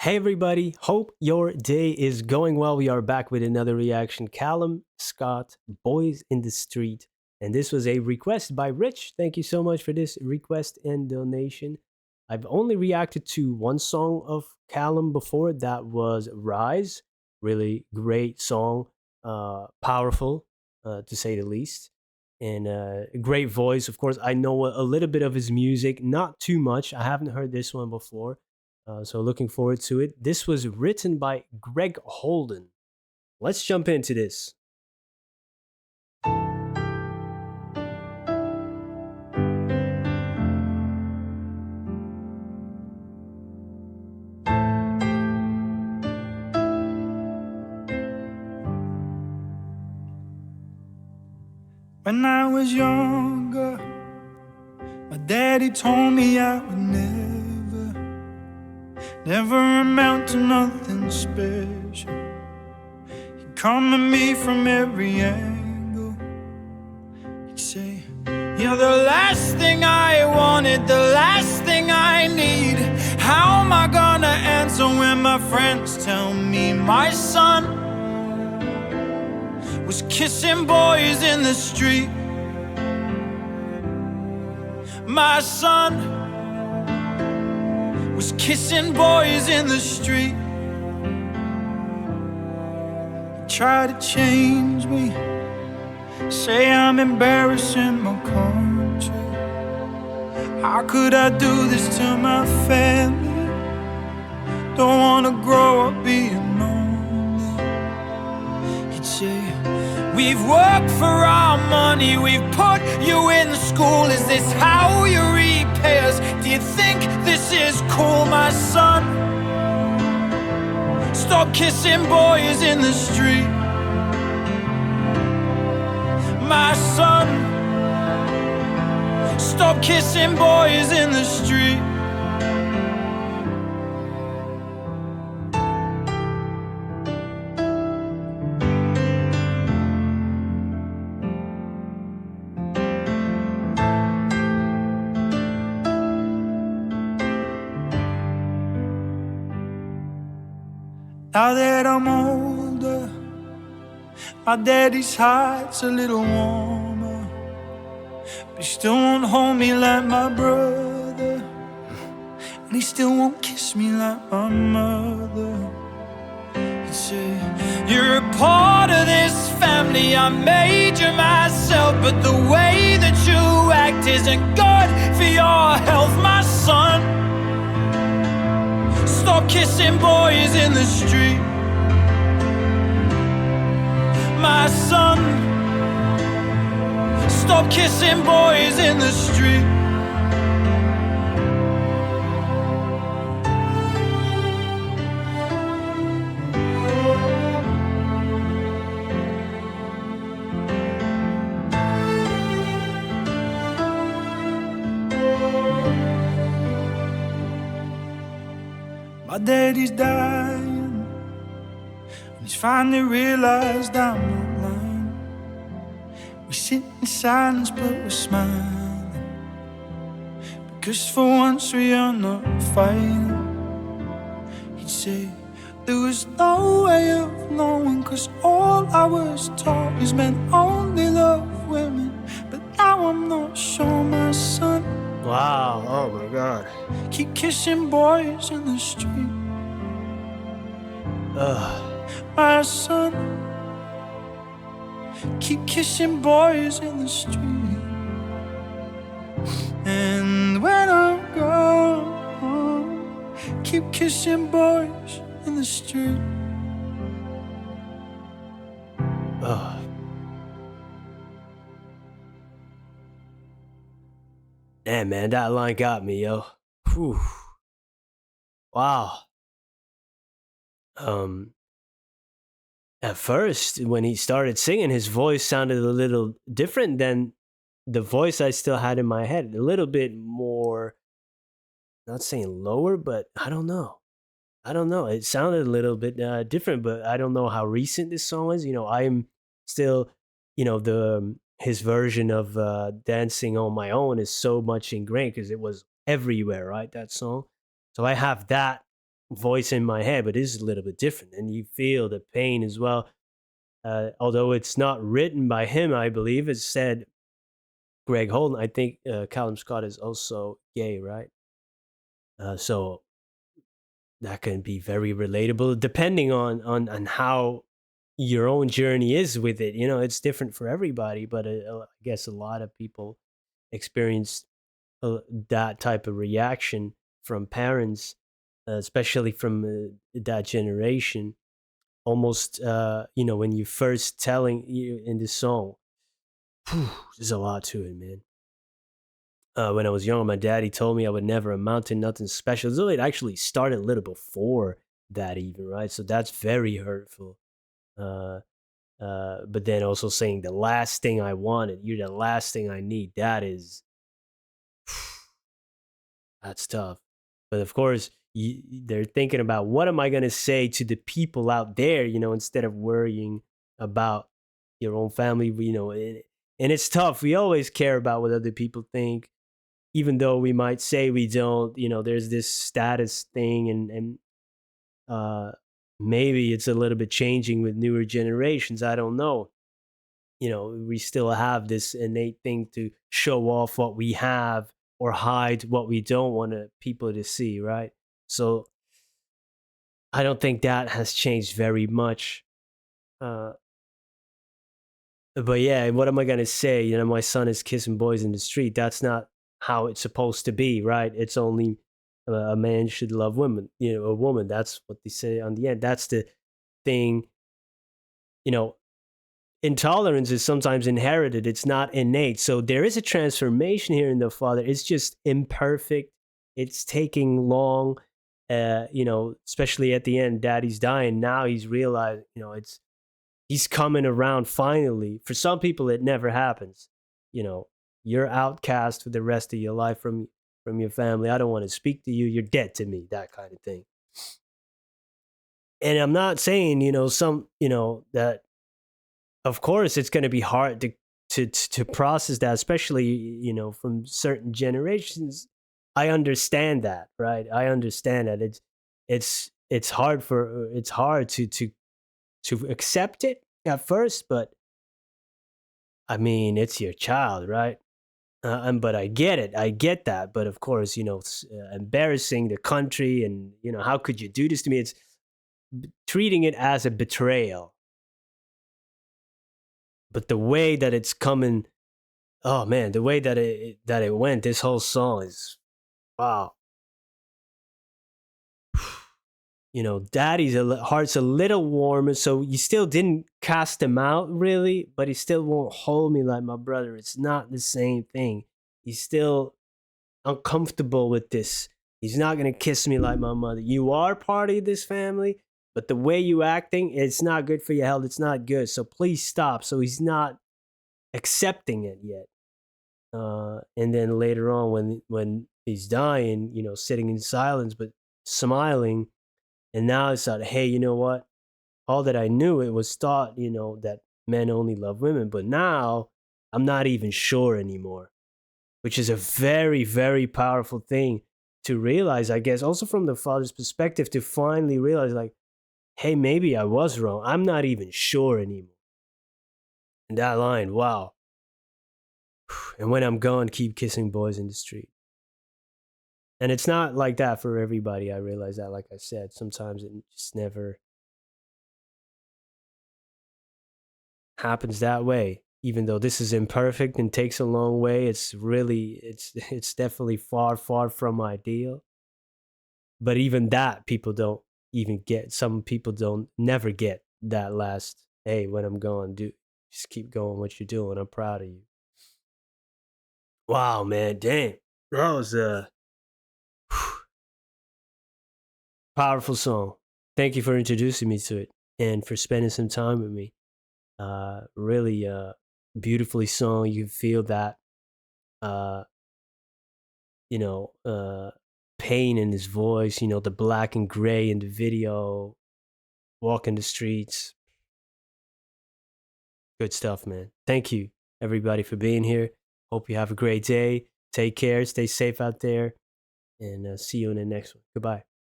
Hey everybody, hope your day is going well. We are back with another reaction. Calum, Scott, Boys in the Street. And this was a request by Rich. Thank you so much for this request and donation. I've only reacted to one song of Calum before. That was Rise. Really great song. Powerful, to say the least. And great voice. Of course, I know a little bit of his music, not too much. I haven't heard this one before, so looking forward to it. This was written by Greg Holden. Let's jump into this. When I was younger, my daddy told me I would never amount to nothing special. He'd come at me from every angle. He'd say, "You're the last thing I wanted, the last thing I need. How am I gonna answer when my friends tell me my son was kissing boys in the street? My son was kissing boys in the street." He tried to change me, say I'm embarrassing my country. How could I do this to my family? Don't wanna grow up being lonely. He'd say, "We've worked for our money, we've put you in school. Is this how you repay us? Do you think this is cool, my son? Stop kissing boys in the street. My son, stop kissing boys in the street." Now that I'm older, my daddy's heart's a little warmer, but he still won't hold me like my brother, and he still won't kiss me like my mother. He'd say, "You're a part of this family, I made you myself, but the way that you act isn't good for your health, my son. Stop kissing boys in the street. My son, stop kissing boys in the street." My daddy's dying, and he's finally realized I'm not lying. We sit in silence but we're smiling, because for once we are not fighting. He'd say, "There was no way of knowing, 'cause all I was taught is men only love women. But now I'm not sure, my son. Wow, oh my god. Keep kissing boys in the street. Ugh. My son, keep kissing boys in the street. And when I'm gone, keep kissing boys in the street." Ugh. Damn, man, that line got me, yo. Whew. Wow. Um, at first, when he started singing, his voice sounded a little different than the voice I still had in my head. A little bit more, not saying lower, but I don't know. I don't know. It sounded a little bit different, but I don't know how recent this song is. I'm still, the his version of "Dancing on My Own" is so much ingrained because it was everywhere, right? That song. So I have that voice in my head, but this is a little bit different, and you feel the pain as well. Although it's not written by him, I believe it's said Greg Holden. I think Callum Scott is also gay, right? So that can be very relatable, depending on how your own journey is with it. You know, it's different for everybody, but I guess a lot of people experience that type of reaction from parents, especially from that generation. Almost, when you first telling you in this song, there's a lot to it, man. When I was young, my daddy told me I would never amount to nothing special. So it actually started a little before that, even, right? So that's very hurtful. Uh, but then also saying the last thing I wanted, you're the last thing I need. That's tough. But of course, they're thinking about what am I going to say to the people out there, instead of worrying about your own family, and it's tough. We always care about what other people think, even though we might say we don't. There's this status thing, and uh, maybe it's a little bit changing with newer generations. I don't know. We still have this innate thing to show off what we have or hide what we don't want people to see, right? So I don't think that has changed very much. Uh, but yeah, what am I gonna say? My son is kissing boys in the street. That's not how it's supposed to be, right? It's only a man should love women. A woman. That's what they say on the end. That's the thing. You know, Intolerance is sometimes inherited, it's not innate. So there is a transformation here in the father. It's just imperfect. It's taking long. Especially at the end, daddy's dying. Now he's realized, he's coming around finally. For some people, it never happens. You know, you're outcast for the rest of your life from your family. I don't want to speak to you. You're dead to me. That kind of thing. And I'm not saying, that of course it's going to be hard to process that, especially from certain generations. I understand that, right? I understand that it's hard to accept it at first, but I mean, it's your child, right? But I get it, I get that. But of course, embarrassing the country, and how could you do this to me? It's treating it as a betrayal. But the way that it's coming, oh man, the way that it went, this whole song is wow. Daddy's heart's a little warmer, so you still didn't cast him out really, but he still won't hold me like my brother. It's not the same thing. He's still uncomfortable with this. He's not gonna kiss me like my mother. You are part of this family, but the way you acting, it's not good for your health. It's not good. So please stop. So he's not accepting it yet. And then later on, when he's dying, sitting in silence but smiling, and now it's like, hey, you know what? All that I knew, it was thought, that men only love women, but now I'm not even sure anymore, which is a very, very powerful thing to realize, I guess, also from the father's perspective, to finally realize, like, hey, maybe I was wrong. I'm not even sure anymore. And that line, wow. And when I'm gone, keep kissing boys in the street. And it's not like that for everybody. I realize that, like I said, sometimes it just never happens that way. Even though this is imperfect and takes a long way, it's definitely far, far from ideal. But even that, people don't even get. Some people don't never get that last. Hey, when I'm gone, do just keep going what you're doing. I'm proud of you. Wow, man, damn, that was a powerful song. Thank you for introducing me to it and for spending some time with me. Really beautifully sung. You can feel that uh, you know, uh, pain in his voice. The black and gray in the video, walking the streets. Good stuff, man. Thank you, everybody, for being here. Hope you have a great day. Take care. Stay safe out there, and see you in the next one. Goodbye.